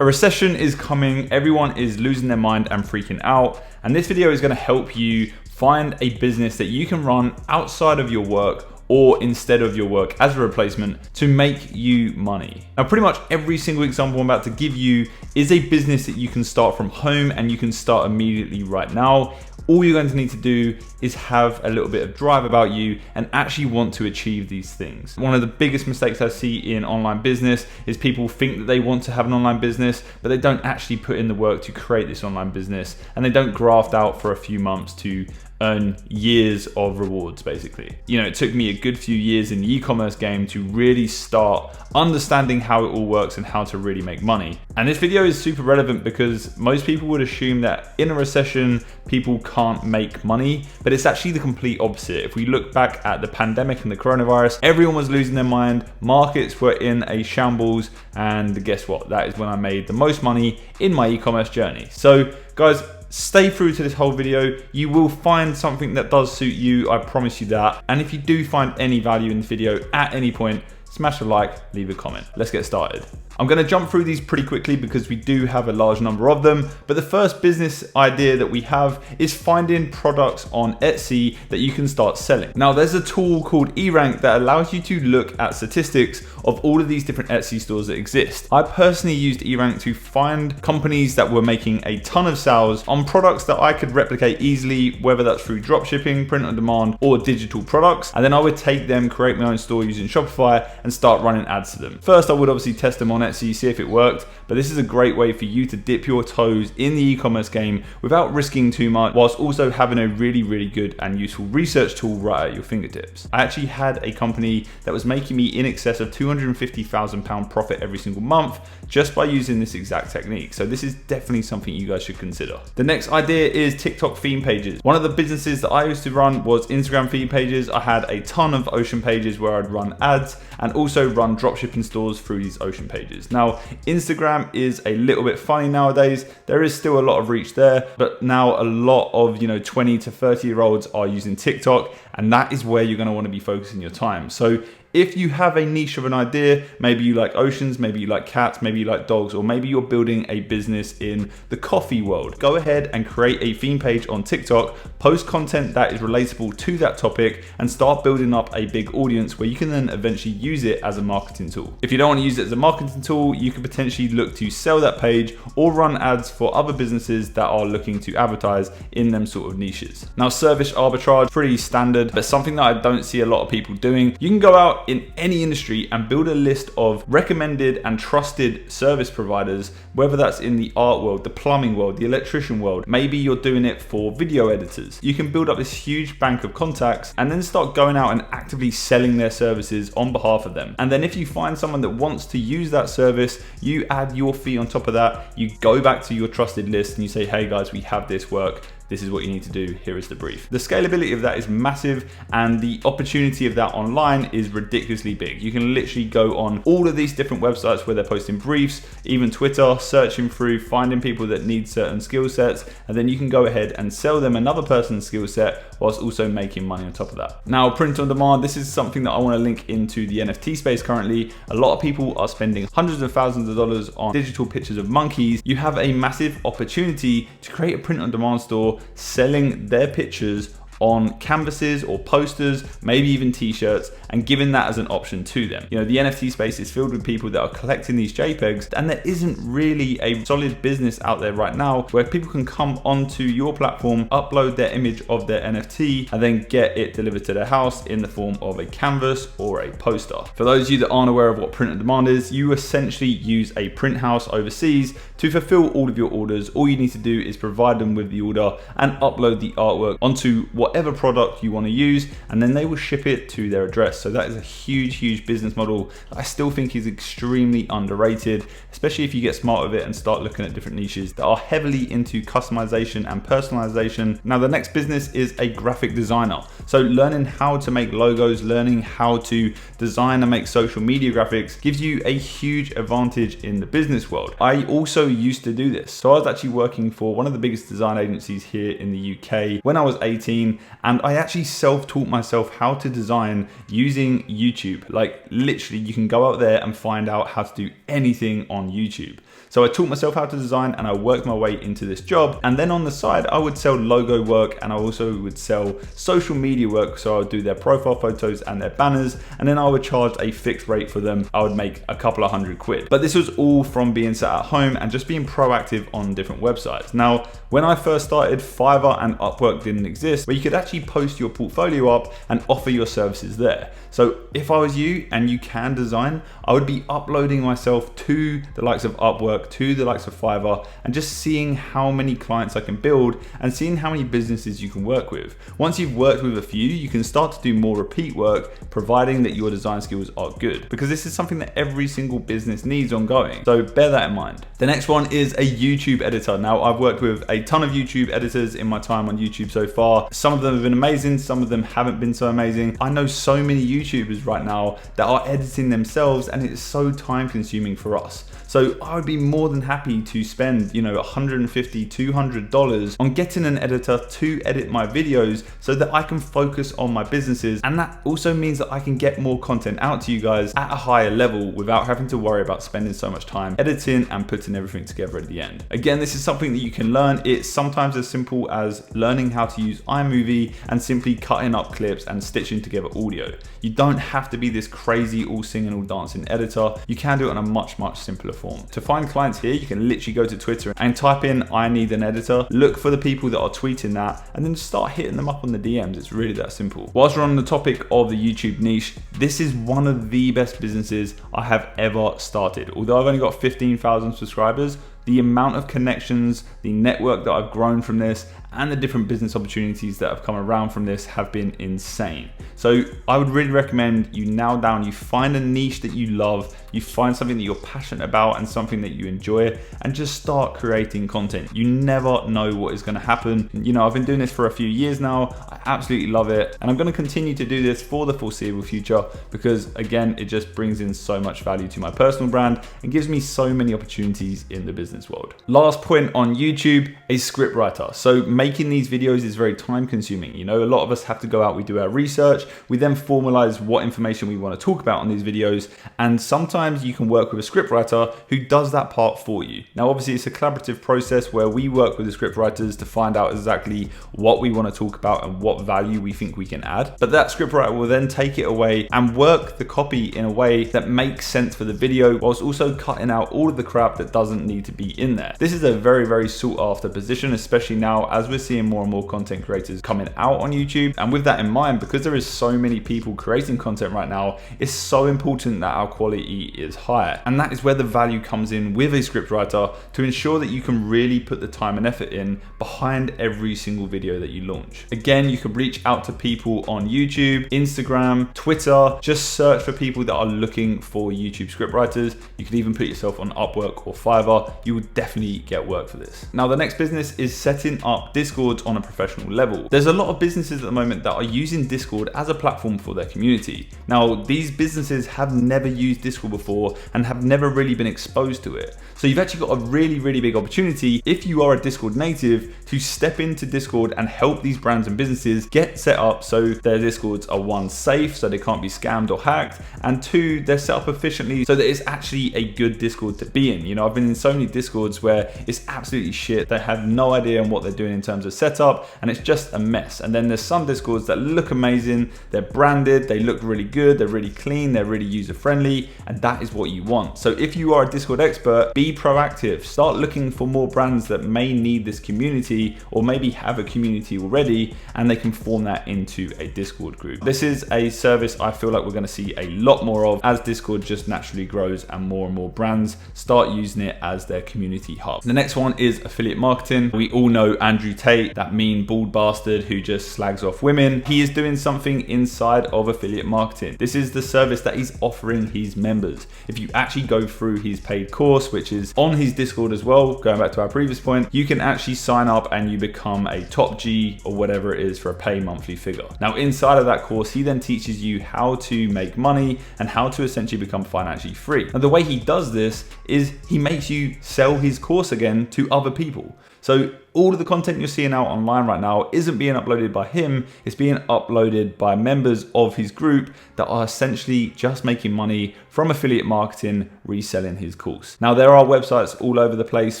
A recession is coming, everyone is losing their mind and freaking out, and this video is going to help you find a business that you can run outside of your work or instead of your work as a replacement to make you money. Now, pretty much every single example I'm about to give you is a business that you can start from home and you can start immediately right now. All you're going to need to do is have a little bit of drive about you and actually want to achieve these things. One of the biggest mistakes I see in online business is people think that they want to have an online business, but they don't actually put in the work to create this online business, and they don't graft out for a few months to earn years of rewards, basically. You know, it took me a good few years in the e-commerce game to really start understanding how it all works and how to really make money. And this video is super relevant because most people would assume that in a recession, people can't make money, but it's actually the complete opposite. If we look back at the pandemic and the coronavirus, everyone was losing their mind, markets were in a shambles, and guess what? That is when I made the most money in my e-commerce journey. So guys, stay through to this whole video. You will find something that does suit you, I promise you that. And if you do find any value in the video at any point, smash a like, leave a comment. Let's get started. I'm going to jump through these pretty quickly because we do have a large number of them, but the first business idea that we have is finding products on Etsy that you can start selling. Now, there's a tool called eRank that allows you to look at statistics of all of these different Etsy stores that exist. I personally used eRank to find companies that were making a ton of sales on products that I could replicate easily, whether that's through dropshipping, print on demand, or digital products. And then I would take them, create my own store using Shopify, and start running ads to them. First, I would obviously test them on Etsy, see if it worked, but this is a great way for you to dip your toes in the e-commerce game without risking too much, whilst also having a really good and useful research tool right at your fingertips. I actually had a company that was making me in excess of £250,000 profit every single month just by using this exact technique. So this is definitely something you guys should consider. The next idea is TikTok theme pages. One of the businesses that I used to run was Instagram theme pages. I had a ton of Ocean pages where I'd run ads and also run dropshipping stores through these Ocean pages. Now, Instagram is a little bit funny nowadays. There is still a lot of reach there, but now a lot of 20 to 30-year-olds are using TikTok, and that is where you're going to want to be focusing your time. So if you have a niche of an idea, maybe you like oceans, maybe you like cats, maybe you like dogs, or maybe you're building a business in the coffee world, go ahead and create a theme page on TikTok, post content that is relatable to that topic, and start building up a big audience where you can then eventually use it as a marketing tool. If you don't want to use it as a marketing tool, you could potentially look to sell that page or run ads for other businesses that are looking to advertise in them sort of niches. Now, service arbitrage, pretty standard, but something that I don't see a lot of people doing. You can go out in any industry and build a list of recommended and trusted service providers, whether that's in the art world, the plumbing world, the electrician world. Maybe you're doing it for video editors. You can build up this huge bank of contacts and then start going out and actively selling their services on behalf of them. And then if you find someone that wants to use that service, you add your fee on top of that. You go back to your trusted list and you say, hey guys, we have this work. This is what you need to do. Here is the brief. The scalability of that is massive, and the opportunity of that online is ridiculously big. You can literally go on all of these different websites where they're posting briefs, even Twitter, searching through, finding people that need certain skill sets, and then you can go ahead and sell them another person's skill set whilst also making money on top of that. Now, print on demand, this is something that I want to link into the NFT space currently. A lot of people are spending hundreds of thousands of dollars on digital pictures of monkeys. You have a massive opportunity to create a print on demand store selling their pictures on canvases or posters, maybe even t-shirts, and giving that as an option to them. The NFT space is filled with people that are collecting these JPEGs, and there isn't really a solid business out there right now where people can come onto your platform, upload their image of their NFT, and then get it delivered to their house in the form of a canvas or a poster. For those of you that aren't aware of what print on demand is, you essentially use a print house overseas to fulfill all of your orders. All you need to do is provide them with the order and upload the artwork onto whatever product you want to use, and then they will ship it to their address. So that is a huge business model that I still think is extremely underrated, especially if you get smart with it and start looking at different niches that are heavily into customization and personalization. Now, the next business is a graphic designer. So learning how to make logos, learning how to design and make social media graphics gives you a huge advantage in the business world. I also used to do this. So I was actually working for one of the biggest design agencies here in the UK when I was 18, and I actually self-taught myself how to design using YouTube. Like literally, you can go out there and find out how to do anything on YouTube. So I taught myself how to design and I worked my way into this job. And then on the side, I would sell logo work and I also would sell social media work. So I would do their profile photos and their banners. And then I would charge a fixed rate for them. I would make a couple of £100. But this was all from being sat at home and just being proactive on different websites. Now, when I first started, Fiverr and Upwork didn't exist, where you could actually post your portfolio up and offer your services there. So if I was you and you can design, I would be uploading myself to the likes of Upwork, to the likes of Fiverr, and just seeing how many clients I can build and seeing how many businesses you can work with. Once you've worked with a few, you can start to do more repeat work, providing that your design skills are good, because this is something that every single business needs ongoing. So bear that in mind. The next one is a YouTube editor. Now, I've worked with a ton of YouTube editors in my time on YouTube so far. Some of them have been amazing, some of them haven't been so amazing. I know so many YouTubers right now that are editing themselves, and it's so time consuming for us. So I would be more than happy to spend, $150, $200 on getting an editor to edit my videos so that I can focus on my businesses. And that also means that I can get more content out to you guys at a higher level without having to worry about spending so much time editing and putting everything together at the end. Again, this is something that you can learn. It's sometimes as simple as learning how to use iMovie and simply cutting up clips and stitching together audio. You don't have to be this crazy all singing, all dancing editor. You can do it on a much, much simpler form. To find clients here, you can literally go to Twitter and type in "I need an editor," look for the people that are tweeting that, and then start hitting them up on the DMs. It's really that simple. Whilst we're on the topic of the YouTube niche, this is one of the best businesses I have ever started. Although I've only got 15,000 subscribers, the amount of connections, the network that I've grown from this, and the different business opportunities that have come around from this have been insane. So I would really recommend you nail down, you find a niche that you love, you find something that you're passionate about and something that you enjoy, and just start creating content. You never know what is going to happen. I've been doing this for a few years now. I absolutely love it. And I'm going to continue to do this for the foreseeable future because, again, it just brings in so much value to my personal brand and gives me so many opportunities in the business world. Last point on YouTube, a scriptwriter. So making these videos is very time consuming. A lot of us have to go out, we do our research, we then formalize what information we want to talk about on these videos. And sometimes you can work with a scriptwriter who does that part for you. Now, obviously it's a collaborative process where we work with the scriptwriters to find out exactly what we want to talk about and what value we think we can add. But that scriptwriter will then take it away and work the copy in a way that makes sense for the video, whilst also cutting out all of the crap that doesn't need to be in there. This is a very, very sought after position, especially now as we're seeing more and more content creators coming out on YouTube. And with that in mind, because there is so many people creating content right now, it's so important that our quality is higher. And that is where the value comes in with a scriptwriter to ensure that you can really put the time and effort in behind every single video that you launch. Again, you can reach out to people on YouTube, Instagram, Twitter, just search for people that are looking for YouTube scriptwriters. You can even put yourself on Upwork or Fiverr. You will definitely get work for this. Now, the next business is setting up Discord on a professional level. There's a lot of businesses at the moment that are using Discord as a platform for their community. Now, these businesses have never used Discord before and have never really been exposed to it. So you've actually got a really, really big opportunity if you are a Discord native to step into Discord and help these brands and businesses get set up so their Discords are, one, safe so they can't be scammed or hacked, and two, they're set up efficiently so that it's actually a good Discord to be in. I've been in so many Discords where it's absolutely shit. They have no idea on what they're doing in terms of setup, and it's just a mess. And then there's some Discords that look amazing, they're branded, they look really good, they're really clean, they're really user friendly, and that is what you want. So if you are a Discord expert, be proactive. Start looking for more brands that may need this community or maybe have a community already, and they can form that into a Discord group. This is a service I feel like we're going to see a lot more of as Discord just naturally grows and more brands start using it as their community hub. The next one is affiliate marketing. We all know Andrew Tate, that mean bald bastard who just slags off women. He is doing something inside of affiliate marketing. This is the service that he's offering his members. If you actually go through his paid course, which is on his Discord as well, going back to our previous point, you can actually sign up and you become a top G or whatever it is for a pay monthly figure. Now, inside of that course, he then teaches you how to make money and how to essentially become financially free. And the way he does this is he makes you sell his course again to other people. So all of the content you're seeing out online right now isn't being uploaded by him, it's being uploaded by members of his group that are essentially just making money from affiliate marketing, reselling his course. Now, there are websites all over the place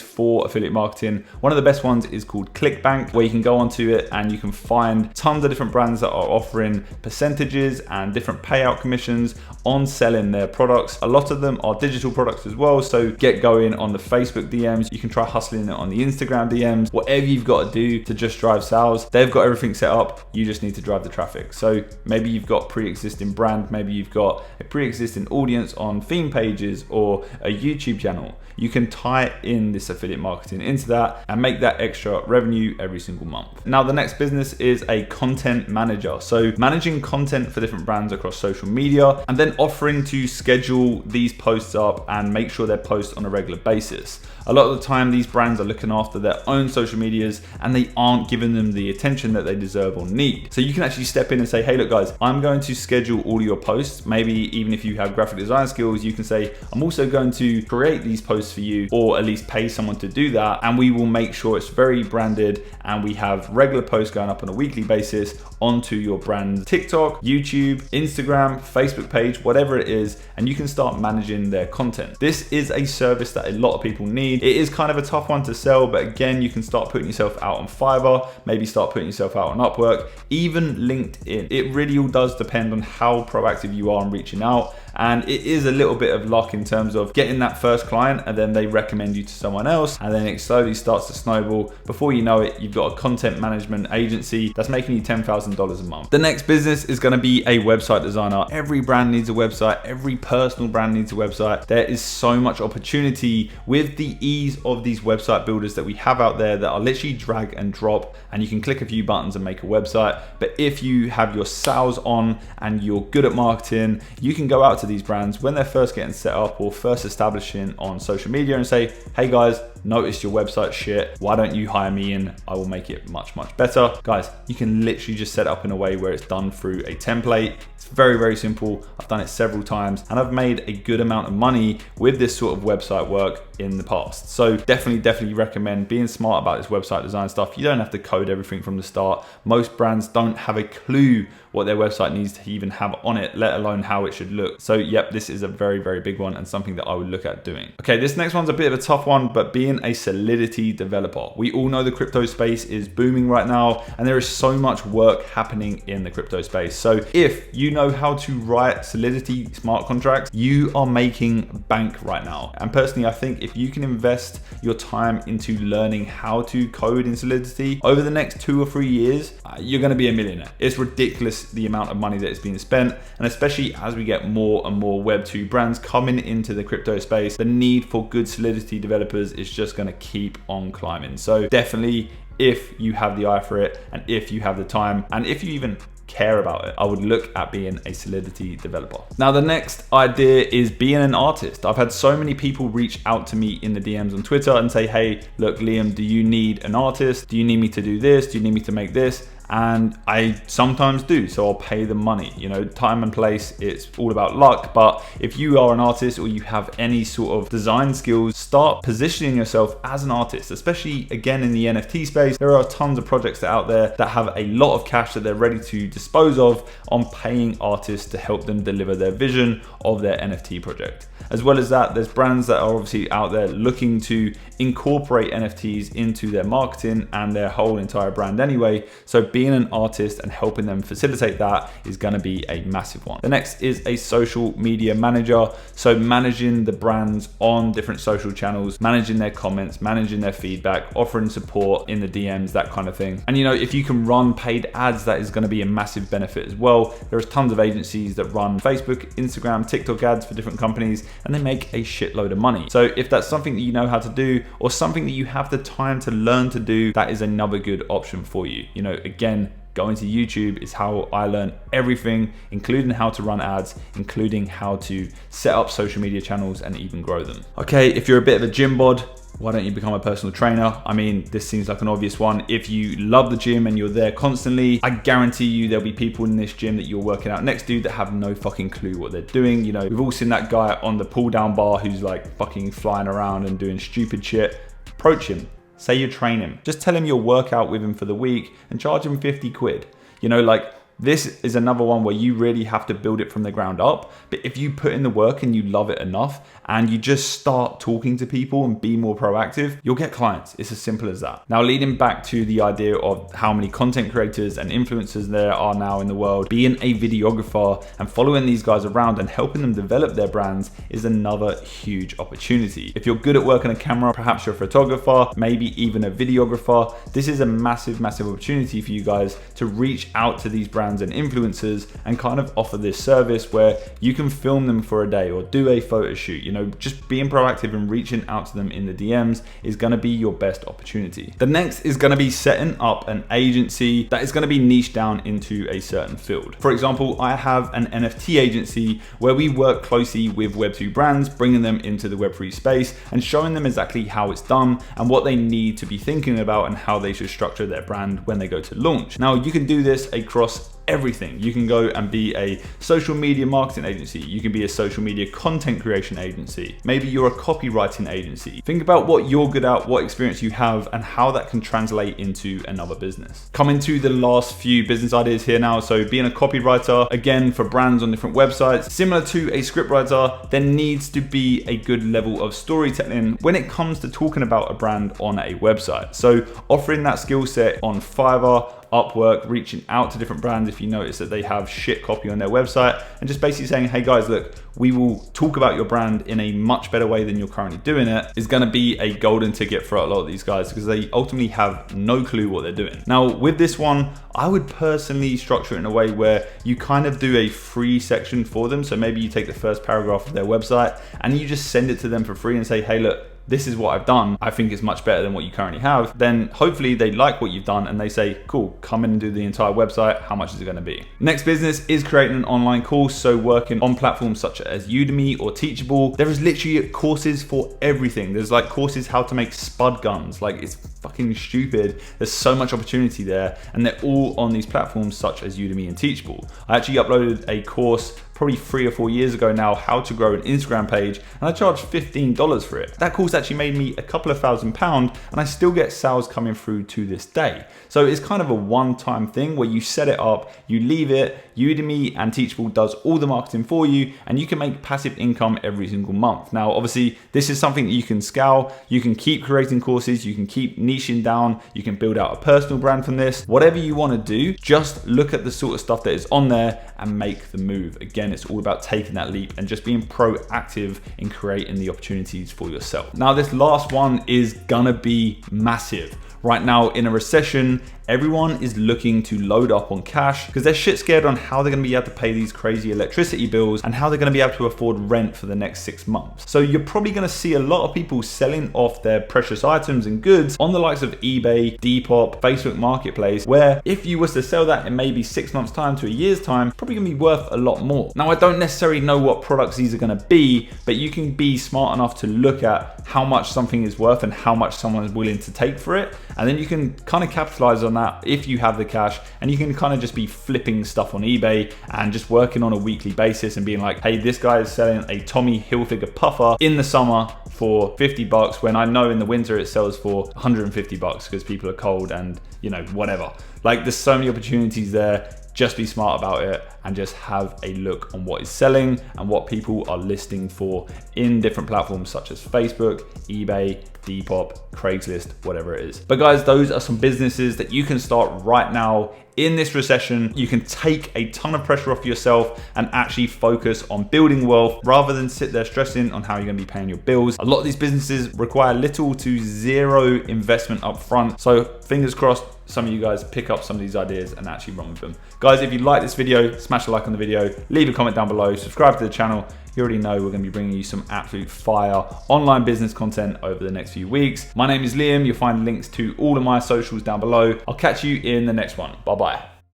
for affiliate marketing. One of the best ones is called ClickBank, where you can go onto it and you can find tons of different brands that are offering percentages and different payout commissions on selling their products. A lot of them are digital products as well, so get going on the Facebook DMs. You can try hustling it on the Instagram DMs. Whatever you've got to do to just drive sales, they've got everything set up. You just need to drive the traffic. So maybe you've got pre-existing brand, maybe you've got a pre-existing audience on theme pages or a YouTube channel. You can tie in this affiliate marketing into that and make that extra revenue every single month. Now, the next business is a content manager. So managing content for different brands across social media and then offering to schedule these posts up and make sure they're posted on a regular basis. A lot of the time, these brands are looking after their own social medias and they aren't giving them the attention that they deserve or need. So you can actually step in and say, hey, look guys, I'm going to schedule all your posts. Maybe even if you have graphic design skills, you can say, I'm also going to create these posts for you, or at least pay someone to do that. And we will make sure it's very branded and we have regular posts going up on a weekly basis onto your brand TikTok, YouTube, Instagram, Facebook page, whatever it is, and you can start managing their content. This is a service that a lot of people need. It is kind of a tough one to sell, but again, you can start putting yourself out on Fiverr, maybe start putting yourself out on Upwork, even LinkedIn. It really all does depend on how proactive you are in reaching out. And it is a little bit of luck in terms of getting that first client and then they recommend you to someone else and then it slowly starts to snowball. Before you know it, you've got a content management agency that's making you $10,000 a month. The next business is going to be a website designer. Every brand needs a website. Every personal brand needs a website. There is so much opportunity with the ease of these website builders that we have out there that are literally drag and drop and you can click a few buttons and make a website. But if you have your sales on and you're good at marketing, you can go out to these brands when they're first getting set up or first establishing on social media and say, hey guys, noticed your website shit. Why don't you hire me and I will make it much, much better. Guys, you can literally just set it up in a way where it's done through a template. It's very, very simple. I've done it several times and I've made a good amount of money with this sort of website work in the past. So definitely recommend being smart about this website design stuff. You don't have to code everything from the start. Most brands don't have a clue what their website needs to even have on it, let alone how it should look. So yep, this is a very, very big one and something that I would look at doing. Okay, this next one's a bit of a tough one, but being a Solidity developer. We all know the crypto space is booming right now and there is so much work happening in the crypto space. So if you know how to write Solidity smart contracts, you are making bank right now. And personally, I think if you can invest your time into learning how to code in Solidity over the next 2 or 3 years, you're gonna be a millionaire. It's ridiculous the amount of money that is being spent, and especially as we get more and more Web 2 brands coming into the crypto space, the need for good Solidity developers is just going to keep on climbing. So definitely, if you have the eye for it and if you have the time and if you even care about it, I would look at being a Solidity developer. Now, the next idea is being an artist. I've had so many people reach out to me in the DMs on Twitter and say, hey, look, Liam, do you need an artist? Do you need me to do this? Do you need me to make this? And I sometimes do, so I'll pay them money. You know, time and place, it's all about luck. But if you are an artist or you have any sort of design skills, start positioning yourself as an artist, especially again in the NFT space. There are tons of projects out there that have a lot of cash that they're ready to dispose of on paying artists to help them deliver their vision of their NFT project. As well as that, there's brands that are obviously out there looking to incorporate NFTs into their marketing and their whole entire brand anyway. So being an artist and helping them facilitate that is going to be a massive one. The next is a social media manager. So managing the brands on different social channels, managing their comments, managing their feedback, offering support in the DMs, that kind of thing. And you know, if you can run paid ads, that is going to be a massive benefit as well. There's tons of agencies that run Facebook, Instagram, TikTok ads for different companies, and they make a shitload of money. So if that's something that you know how to do or something that you have the time to learn to do, that is another good option for you. You know, again, going to YouTube is how I learn everything, including how to run ads, including how to set up social media channels and even grow them. Okay, if you're a bit of a gym bod, why don't you become a personal trainer? I mean, this seems like an obvious one. If you love the gym and you're there constantly, I guarantee you there'll be people in this gym that you're working out next to that have no fucking clue what they're doing. You know, we've all seen that guy on the pull down bar who's like fucking flying around and doing stupid shit. Approach him. Say you train him. Just tell him you'll work out with him for the week and charge him 50 quid. You know, like, this is another one where you really have to build it from the ground up. But if you put in the work and you love it enough and you just start talking to people and be more proactive, you'll get clients. It's as simple as that. Now, leading back to the idea of how many content creators and influencers there are now in the world, being a videographer and following these guys around and helping them develop their brands is another huge opportunity. If you're good at working a camera, perhaps you're a photographer, maybe even a videographer, this is a massive, massive opportunity for you guys to reach out to these brands and influencers and kind of offer this service where you can film them for a day or do a photo shoot. You know, just being proactive and reaching out to them in the DMs is going to be your best opportunity. The next is going to be setting up an agency that is going to be niched down into a certain field. For example, I have an NFT agency where we work closely with Web2 brands, bringing them into the Web3 space and showing them exactly how it's done and what they need to be thinking about and how they should structure their brand when they go to launch. Now, you can do this across everything. You can go and be a social media marketing agency. You can be a social media content creation agency. Maybe you're a copywriting agency. Think about what you're good at, what experience you have, and how that can translate into another business. Coming to the last few business ideas here now. So being a copywriter, again, for brands on different websites, similar to a scriptwriter, there needs to be a good level of storytelling when it comes to talking about a brand on a website. So offering that skill set on Fiverr, Upwork, reaching out to different brands if you notice that they have shit copy on their website, and just basically saying, hey guys, look, we will talk about your brand in a much better way than you're currently doing it, is going to be a golden ticket for a lot of these guys because they ultimately have no clue what they're doing. Now, with this one, I would personally structure it in a way where you kind of do a free section for them. So maybe you take the first paragraph of their website and you just send it to them for free and say, hey, look, this is what I've done. I think it's much better than what you currently have. Then hopefully they like what you've done and they say, cool, come in and do the entire website. How much is it going to be? Next business is creating an online course. So working on platforms such as Udemy or Teachable. There is literally courses for everything. There's like courses how to make spud guns. Like, it's fucking stupid. There's so much opportunity there, and they're all on these platforms such as Udemy and Teachable. I actually uploaded a course probably 3 or 4 years ago now, how to grow an Instagram page, and I charged $15 for it. That course actually made me a couple of £1,000, and I still get sales coming through to this day. So it's kind of a one-time thing where you set it up, you leave it, Udemy and Teachable does all the marketing for you, and you can make passive income every single month. Now, obviously, this is something that you can scale. You can keep creating courses, you can keep niching down, you can build out a personal brand from this. Whatever you want to do, just look at the sort of stuff that is on there and make the move. Again, it's all about taking that leap and just being proactive in creating the opportunities for yourself. Now, this last one is gonna be massive. Right now in a recession, everyone is looking to load up on cash because they're shit scared on how they're gonna be able to pay these crazy electricity bills and how they're gonna be able to afford rent for the next 6 months. So you're probably gonna see a lot of people selling off their precious items and goods on the likes of eBay, Depop, Facebook Marketplace, where if you was to sell that in maybe 6 months time to a year's time, probably gonna be worth a lot more. Now, I don't necessarily know what products these are gonna be, but you can be smart enough to look at how much something is worth and how much someone is willing to take for it. And then you can kind of capitalize on that if you have the cash, and you can kind of just be flipping stuff on eBay and just working on a weekly basis and being like, hey, this guy is selling a Tommy Hilfiger puffer in the summer for $50 when I know in the winter it sells for $150 because people are cold and, you know, whatever. Like, there's so many opportunities there. Just be smart about it and just have a look on what is selling and what people are listing for in different platforms such as Facebook, eBay, Depop, Craigslist, whatever it is. But guys, those are some businesses that you can start right now in this recession. You can take a ton of pressure off yourself and actually focus on building wealth rather than sit there stressing on how you're gonna be paying your bills. A lot of these businesses require little to zero investment up front. So fingers crossed, some of you guys pick up some of these ideas and actually run with them. Guys, if you like this video, smash a like on the video, leave a comment down below, subscribe to the channel. You already know we're gonna be bringing you some absolute fire online business content over the next few weeks. My name is Liam. You'll find links to all of my socials down below. I'll catch you in the next one. Bye-bye.